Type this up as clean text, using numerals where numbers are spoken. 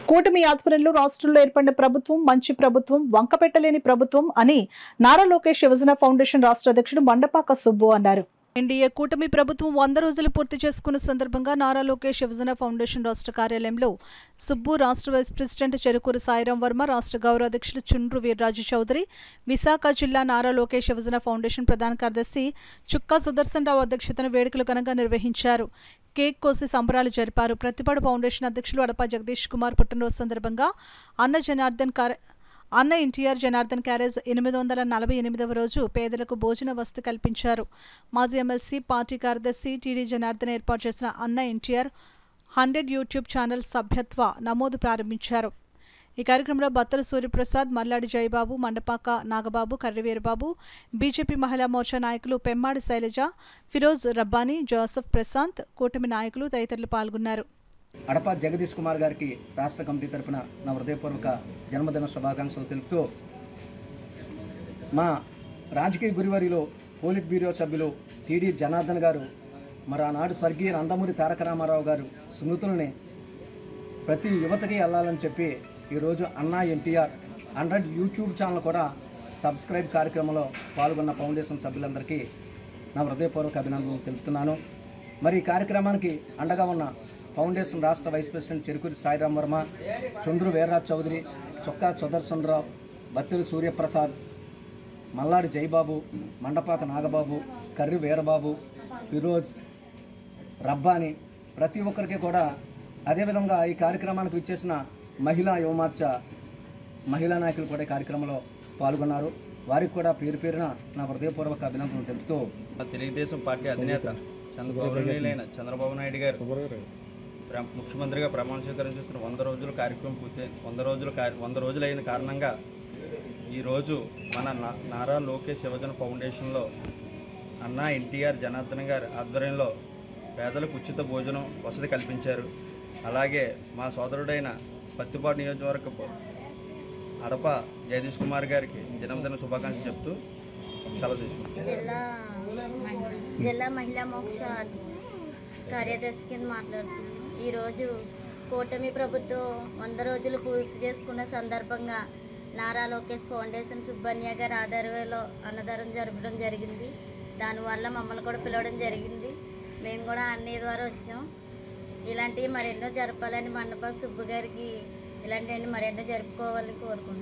కూటమి ఆధ్వర్యంలో రాష్ట్రంలో ఏర్పడిన ప్రభుత్వం మంచి ప్రభుత్వం, వంకపెట్టలేని ప్రభుత్వం అని నారా లోకేష్ యువజన ఫౌండేషన్ రాష్ట్ర అధ్యక్షుడు మండపాక సుబ్బు అన్నారు. ఎన్డీఏ కూటమి ప్రభుత్వం 100 రోజులు పూర్తి చేసుకున్న సందర్భంగా నారా లోకేష్ యువజన ఫౌండేషన్ రాష్ట్ర కార్యాలయంలో సుబ్బు, రాష్ట్ర వైస్ ప్రెసిడెంట్ చెరుకూరు సాయిరాం వర్మ, రాష్ట్ర గౌరవ అధ్యక్షులు చుండ్రు వీర్రాజు చౌదరి, విశాఖ జిల్లా నారా లోకేష్ యువజన ఫౌండేషన్ ప్రధాన కార్యదర్శి చుక్కా సుదర్శన్ రావు అధ్యక్షతన వేడుకలు ఘనంగా నిర్వహించారు. కేక్ కోసి సంబరాలు జరిపారు. ప్రతిపాడు ఫౌండేషన్ అధ్యక్షులు అడప జగదీష్ కుమార్ పుట్టినరోజు సందర్భంగా అన్న ఎన్టీఆర్ జనార్దన్ క్యారేజ్ 848వ రోజు పేదలకు భోజన వసతి కల్పించారు. మాజీ ఎమ్మెల్సీ పార్టీ కార్యదర్శి టీడీ జనార్దన్ ఏర్పాటు చేసిన అన్న ఎన్టీఆర్ 100 యూట్యూబ్ ఛానల్ సభ్యత్వ నమోదు ప్రారంభించారు. ఈ కార్యక్రమంలో బత్తల సూర్యప్రసాద్, మల్లాడి జయబాబు, మండపాక నాగబాబు, కర్రివీరబాబు, బీజేపీ మహిళా మోర్చా నాయకులు పెమ్మాడి శైలజ, ఫిరోజ్ రబ్బానీ, జోసెఫ్ ప్రశాంత్, కూటమి నాయకులు తదితరులు పాల్గొన్నారు. అడప జగదీష్ కుమార్ గారికి రాష్ట్ర కమిటీ తరఫున నా హృదయపూర్వక జన్మదిన శుభాకాంక్షలు తెలుపుతూ, మా రాజకీయ గురువారిలో పోలిట్ బ్యూరో సభ్యులు టీడీ జనార్దన్ గారు మరి ఆనాడు స్వర్గీయ నందమూరి తారక రామారావు గారు స్మృతుల్ని ప్రతి యువతకి వెళ్ళాలని చెప్పి ఈరోజు అన్నా ఎన్టీఆర్ 100 యూట్యూబ్ ఛానల్ కూడా సబ్స్క్రైబ్ కార్యక్రమంలో పాల్గొన్న ఫౌండేషన్ సభ్యులందరికీ నా హృదయపూర్వక అభినందనలు తెలుపుతున్నాను. మరి ఈ కార్యక్రమానికి అండగా ఉన్న ఫౌండేషన్ రాష్ట్ర వైస్ ప్రెసిడెంట్ చెరుకూరి సాయిరాం వర్మ, చుండ్రు వీర్రాజు చౌదరి, చుక్కా సుదర్శన్ రావు, బత్తెల సూర్యప్రసాద్, మల్లాడి జయబాబు, మండపాక నాగబాబు, కర్రి వీరబాబు, ఫిరోజ్ రబ్బానీ, ప్రతి ఒక్కరికి కూడా, అదేవిధంగా ఈ కార్యక్రమానికి విచ్చేసిన మహిళా యువమోర్చా మహిళా నాయకులు కూడా ఈ కార్యక్రమంలో పాల్గొన్నారు. వారికి కూడా పేరు పేరున నా హృదయపూర్వక అభినందనలు తెలుపుతూ, తెలుగుదేశం పార్టీ అధినేత చంద్రబాబు నాయుడు గారు ముఖ్యమంత్రిగా ప్రమాణ స్వీకారం చేస్తున్న 100 రోజుల కార్యక్రమం పూర్తి 100 రోజులైన కారణంగా ఈరోజు మన నారా లోకేష్ యువజన ఫౌండేషన్లో అన్నా ఎన్టీఆర్ జనార్దన్ గారి ఆధ్వర్యంలో పేదలకు ఉచిత భోజనం వసతి కల్పించారు. అలాగే మా సోదరుడైన పత్తిపాడు నియోజకవర్గ అడప జగదీష్ కుమార్ గారికి జన్మదిన శుభాకాంక్షలు చెప్తూ సెలవు తీసుకుంటాం. జిల్లా మహిళా మోక్ష కార్యదర్శి కింద మాట్లాడుతున్నాను. ఈరోజు కూటమి ప్రభుత్వం 100 రోజులు పూర్తి చేసుకున్న సందర్భంగా నారా లోకేష్ ఫౌండేషన్ సుబ్బన్య గారి ఆధ్వర్యంలో అన్నదానం జరపడం జరిగింది. దానివల్ల మమ్మల్ని కూడా పిలవడం జరిగింది. మేము కూడా అన్నయ్య ద్వారా వచ్చాం. ఇలాంటివి మరెన్నో జరపాలని మండపాక సుబ్బు గారికి ఇలాంటివన్నీ మరెన్నో జరుపుకోవాలని కోరుకుంటున్నాం.